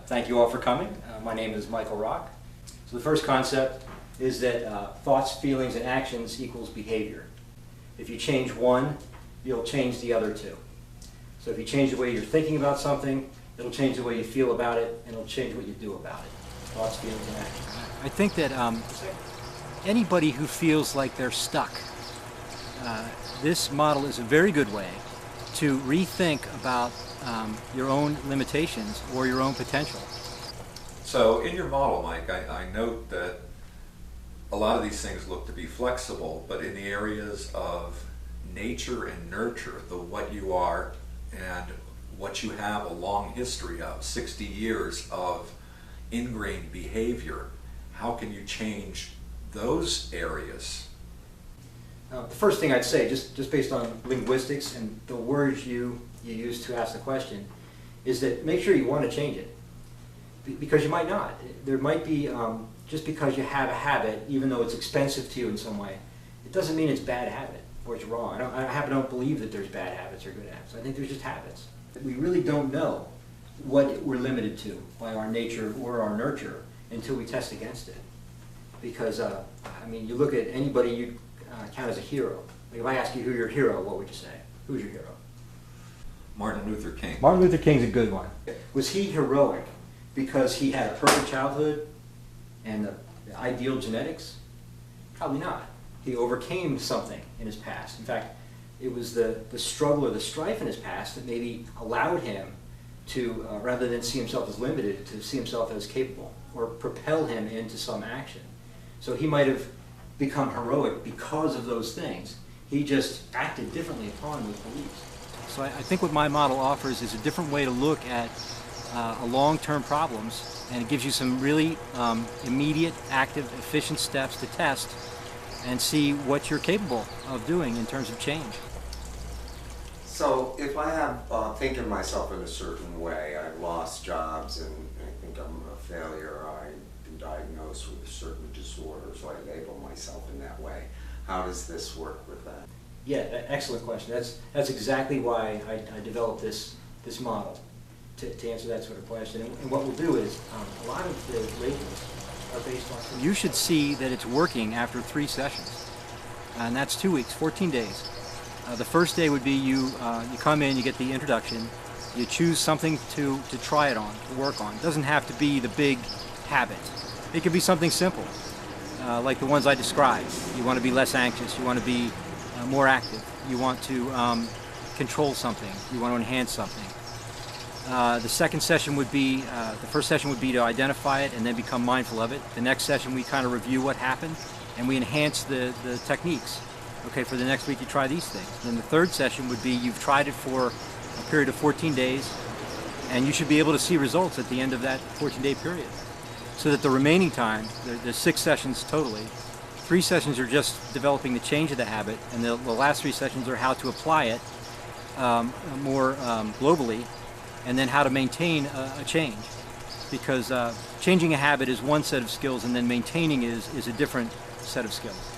Thank you all for coming. My name is Michael Rock. So the first concept is that thoughts, feelings, and actions equals behavior. If you change one, you'll change the other two. So if you change the way you're thinking about something, it'll change the way you feel about it, and it'll change what you do about it. Thoughts, feelings, and actions. I think that anybody who feels like they're stuck, this model is a very good way to rethink about your own limitations or your own potential. So in your model, Mike, I note that a lot of these things look to be flexible, but in the areas of nature and nurture, the what you are and what you have a long history of, 60 years of ingrained behavior, how can you change those areas? The first thing I'd say, just based on linguistics and the words you use to ask the question, is that make sure you want to change it. Because you might not. There might be, just because you have a habit, even though it's expensive to you in some way, it doesn't mean it's a bad habit or it's wrong. I don't believe that there's bad habits or good habits. I think there's just habits. We really don't know what we're limited to by our nature or our nurture until we test against it. Because, I mean, you look at anybody you count as a hero. Like if I ask you who your hero, what would you say? Who's your hero? Martin Luther King. Martin Luther King's a good one. Was he heroic because he had a perfect childhood and the ideal genetics? Probably not. He overcame something in his past. In fact, it was the struggle or the strife in his past that maybe allowed him to, rather than see himself as limited, to see himself as capable or propel him into some action. So he might have become heroic because of those things. He just acted differently upon those beliefs. So I think what my model offers is a different way to look at long-term problems, and it gives you some really immediate, active, efficient steps to test and see what you're capable of doing in terms of change. So if I have thinking myself in a certain way, I've lost jobs and I think I'm a failure, I've been diagnosed with a certain disorder, so I label myself in that way. How does this work with that? Yeah, excellent question. That's exactly why I developed this model, to answer that sort of question. And what we'll do is, a lot of the labels are based on... You should see that it's working after 3 sessions, and that's 2 weeks, 14 days. The first day would be you come in, you get the introduction, you choose something to try it on, to work on. It doesn't have to be the big habit. It could be something simple, like the ones I described. You want to be less anxious, you want to be more active, you want to control something, you want to enhance something. The second session would be, the first session would be to identify it and then become mindful of it. The next session we kind of review what happened and we enhance the techniques. Okay, for the next week you try these things. Then the third session would be you've tried it for a period of 14 days and you should be able to see results at the end of that 14-day period. So that the remaining time, there's 6 sessions totally, 3 sessions are just developing the change of the habit, and the last 3 sessions are how to apply it more globally, and then how to maintain a change. Because changing a habit is one set of skills and then maintaining is a different set of skills.